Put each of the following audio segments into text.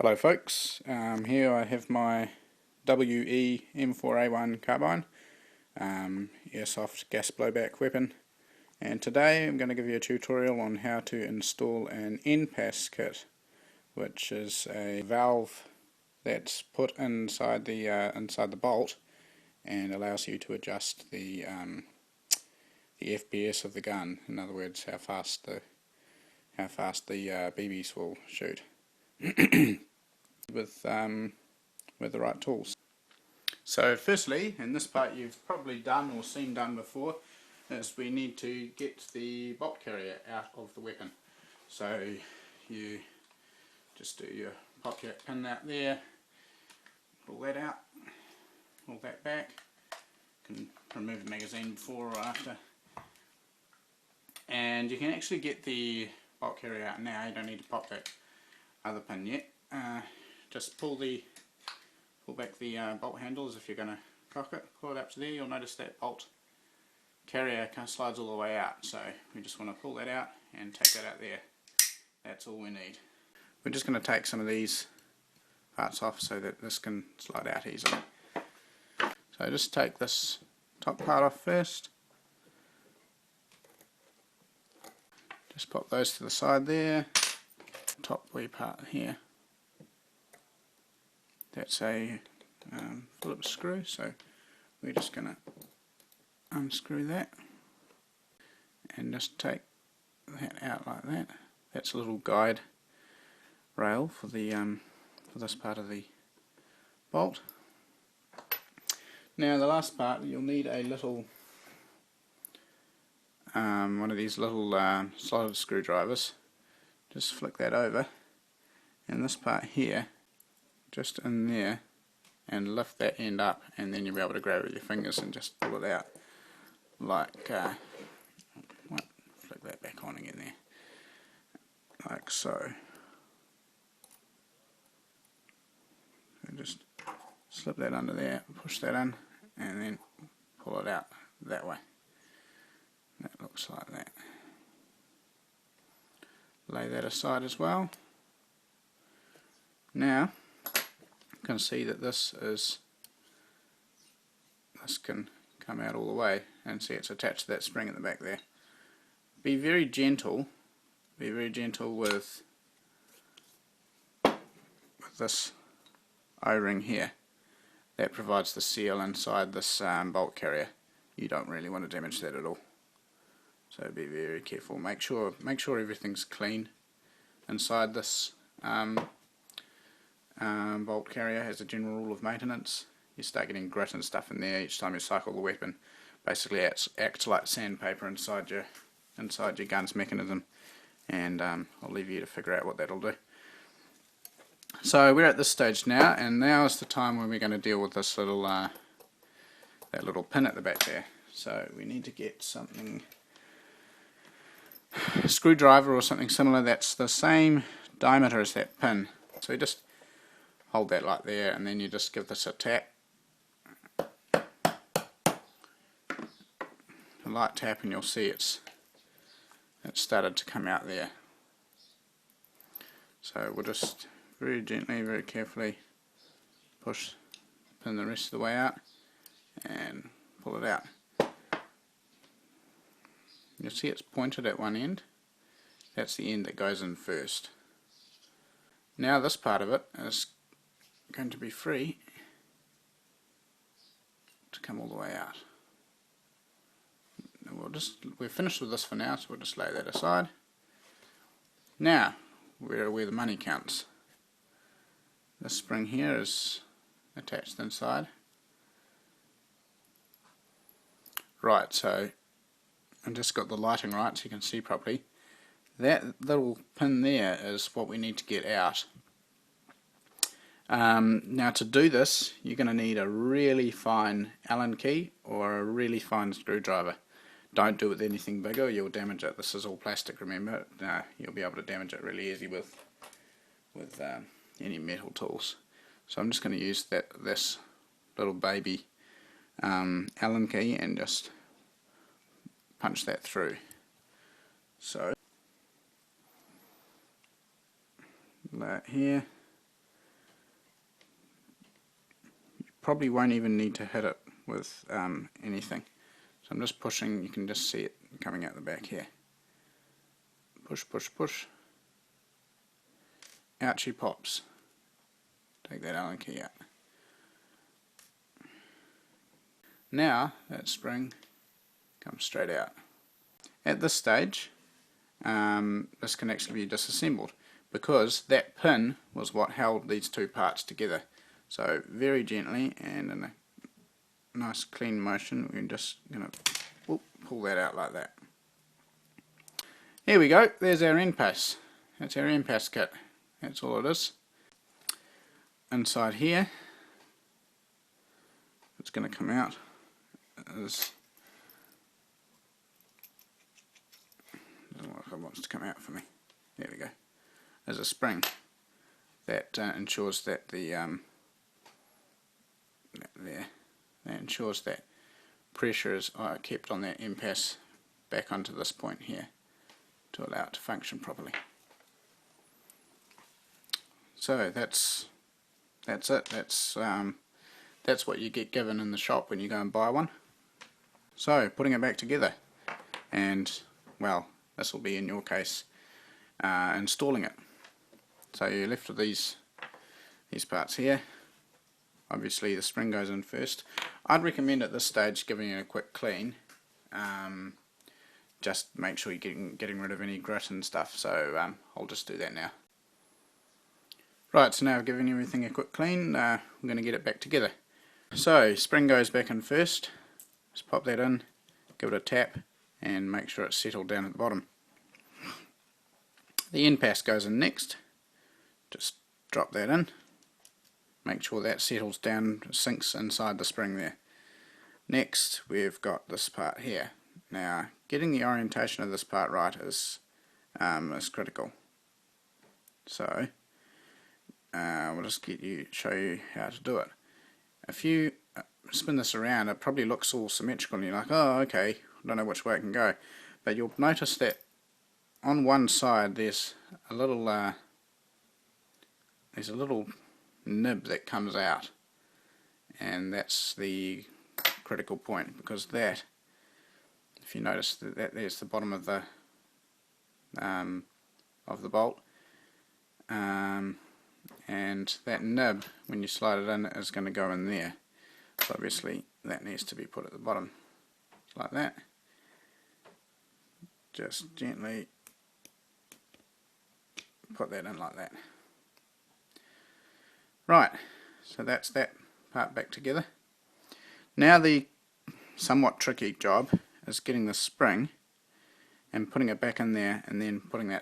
Hello folks, here I have my WE M4A1 carbine airsoft gas blowback weapon, and today I'm going to give you a tutorial on how to install an NPAS kit, which is a valve that's put inside the bolt and allows you to adjust the FPS of the gun. In other words, how fast the BBs will shoot. with the right tools. So firstly, and this part you've probably done or seen done before, is we need to get the bolt carrier out of the weapon. So you just do your pop your pin out there, pull that out, pull that back. You can remove the magazine before or after, and you can actually get the bolt carrier out now. You don't need to pop that other pin yet. Just pull back the bolt handle as if you're going to cock it, pull it up to there. You'll notice that bolt carrier kind of slides all the way out, so we just want to pull that out and take that out there. That's all we need. We're just going to take some of these parts off so that this can slide out easily. So just take this top part off first. Just pop those to the side there. Top wee part here. That's a Phillips screw, so we're just going to unscrew that and just take that out like that. That's a little guide rail for the for this part of the bolt. Now the last part, you'll need a little one of these little slotted screwdrivers. Just flick that over, and this part here, just in there, and lift that end up, and then you'll be able to grab it with your fingers and just pull it out like flick that back on again there, like so. So just slip that under there, push that in, and then pull it out that way. That looks like that. Lay that aside as well. Now you can see that this can come out all the way, and see it's attached to that spring in the back there. Be very gentle with this O-ring here. That provides the seal inside this bolt carrier. You don't really want to damage that at all. So be very careful. Make sure everything's clean inside this bolt carrier. As a general rule of maintenance, you start getting grit and stuff in there each time you cycle the weapon. Basically, it acts like sandpaper inside your gun's mechanism, and I'll leave you to figure out what that'll do. So we're at this stage now, and now is the time when we're going to deal with this little that little pin at the back there. So we need to get something, a screwdriver or something similar that's the same diameter as that pin. So you just hold that like there, and then you just give this a tap, a light tap, and you'll see it's started to come out there. So we'll just very gently, very carefully pin the rest of the way out and pull it out. You'll see it's pointed at one end. That's the end that goes in first. Now this part of it is going to be free to come all the way out. We're finished with this for now, so we'll just lay that aside. Now we're where the money counts. This spring here is attached inside. Right, so I've just got the lighting right so you can see properly. That little pin there is what we need to get out. Now to do this, you're going to need a really fine Allen key or a really fine screwdriver. Don't do it with anything bigger, you'll damage it. This is all plastic, remember. You'll be able to damage it really easy with any metal tools. So I'm just going to use this little baby Allen key and just punch that through. So that here, probably won't even need to hit it with anything. So I'm just pushing, you can just see it coming out the back here. Push, push, push. Out she pops. Take that Allen key out. Now that spring comes straight out. At this stage, this can actually be disassembled because that pin was what held these two parts together. So very gently and in a nice clean motion, we're just going to pull that out like that. Here we go, there's our NPAS. That's our NPAS kit. That's all it is. Inside here, it's going to come out is, doesn't look like it wants to come out for me. There we go. There's a spring that ensures that the that ensures that pressure is kept on that NPAS back onto this point here to allow it to function properly. So that's it. That's what you get given in the shop when you go and buy one. So putting it back together, and well, this will be in your case installing it. So you're left with these parts here. Obviously the spring goes in first. I'd recommend at this stage giving it a quick clean. Just make sure you're getting rid of any grit and stuff, so I'll just do that now. Right, so now I've given everything a quick clean, I'm going to get it back together. So spring goes back in first, just pop that in, give it a tap and make sure it's settled down at the bottom. The NPAS goes in next, just drop that in, make sure that settles down, sinks inside the spring there. Next we've got this part here. Now getting the orientation of this part right is critical. So we'll just show you how to do it. If you spin this around, it probably looks all symmetrical and you're like, oh okay, I don't know which way it can go. But you'll notice that on one side there's a little nib that comes out, and that's the critical point, because that, if you notice that there's the bottom of the bolt, and that nib, when you slide it in, is going to go in there. So obviously that needs to be put at the bottom, like that. Just gently put that in like that. Right, so that's that part back together. Now the somewhat tricky job is getting the spring and putting it back in there, and then putting the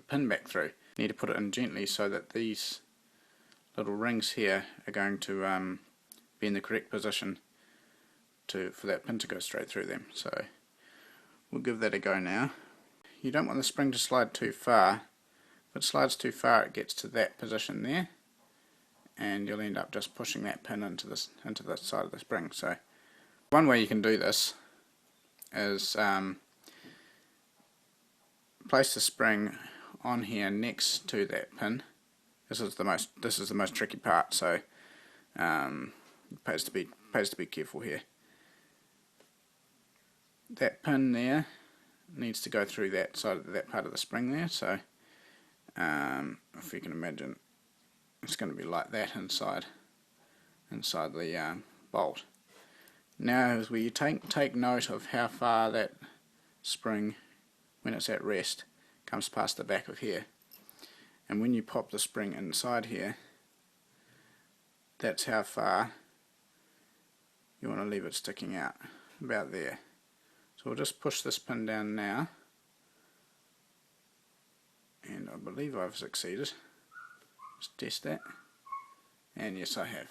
pin back through. You need to put it in gently so that these little rings here are going to be in the correct position for that pin to go straight through them. So we'll give that a go now. You don't want the spring to slide too far. If it slides too far, it gets to that position there, and you'll end up just pushing that pin into the side of the spring. So one way you can do this is place the spring on here next to that pin. This is the most tricky part, so it pays to be careful here. That pin there needs to go through that part of the spring there. So if you can imagine, it's going to be like that inside the bolt. Now, as we take note of how far that spring, when it's at rest, comes past the back of here. And when you pop the spring inside here, that's how far you want to leave it sticking out, about there. So we'll just push this pin down now, and I believe I've succeeded. Just test that, and yes, I have.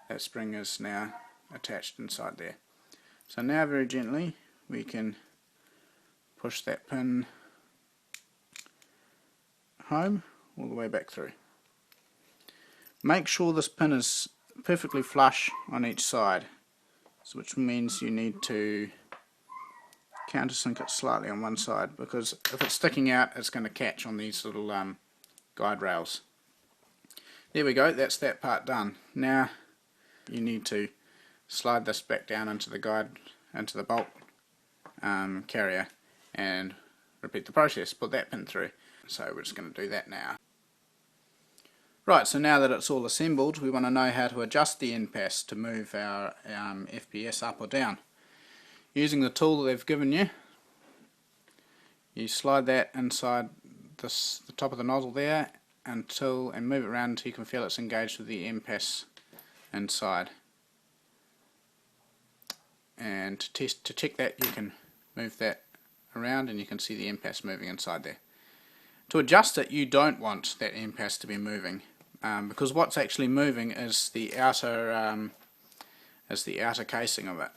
That spring is now attached inside there. So now very gently we can push that pin home all the way back through. Make sure this pin is perfectly flush on each side, which means you need to countersink it slightly on one side, because if it's sticking out, it's going to catch on these little guide rails. There we go, that's that part done. Now you need to slide this back down into the guide, into the bolt carrier, and repeat the process. Put that pin through. So we're just going to do that now. Right, so now that it's all assembled, we want to know how to adjust the NPAS to move our FPS up or down. Using the tool that they've given you, you slide that inside the top of the nozzle there and move it around until you can feel it's engaged with the NPAS inside. And to check that, you can move that around and you can see the NPAS moving inside there. To adjust it, you don't want that NPAS to be moving, because what's actually moving is the outer casing of it,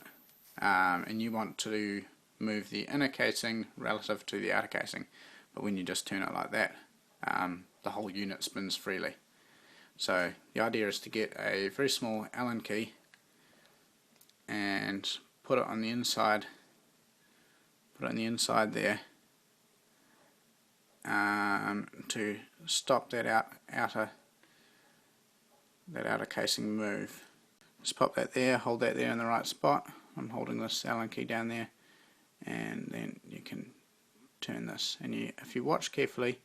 and you want to move the inner casing relative to the outer casing. But when you just turn it like that, the whole unit spins freely. So the idea is to get a very small Allen key and put it on the inside. Put it on the inside there to stop that outer casing move. Just pop that there, hold that there in the right spot. I'm holding this Allen key down there, and then you can turn this. And if you watch carefully,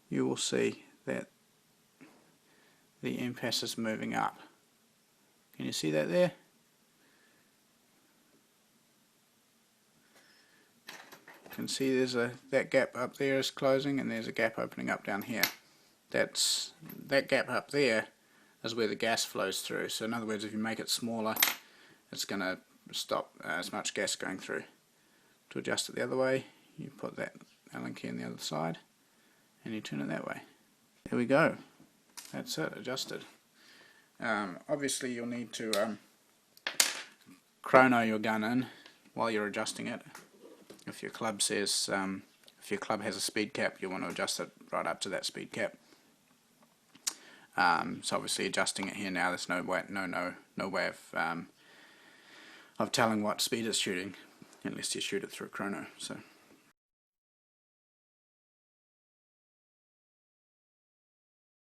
you will see that the NPAS is moving up. Can you see that there? You can see there's that gap up there is closing, and there's a gap opening up down here. That gap up there is where the gas flows through. So in other words, if you make it smaller, it's going to stop as much gas going through. To adjust it the other way, you put that Allen key on the other side and you turn it that way. There we go. That's it, adjusted. Obviously you'll need to chrono your gun in while you're adjusting it. If your club says, if your club has a speed cap, you want to adjust it right up to that speed cap. So obviously adjusting it here now, there's no way of telling what speed it's shooting unless you shoot it through a chrono. So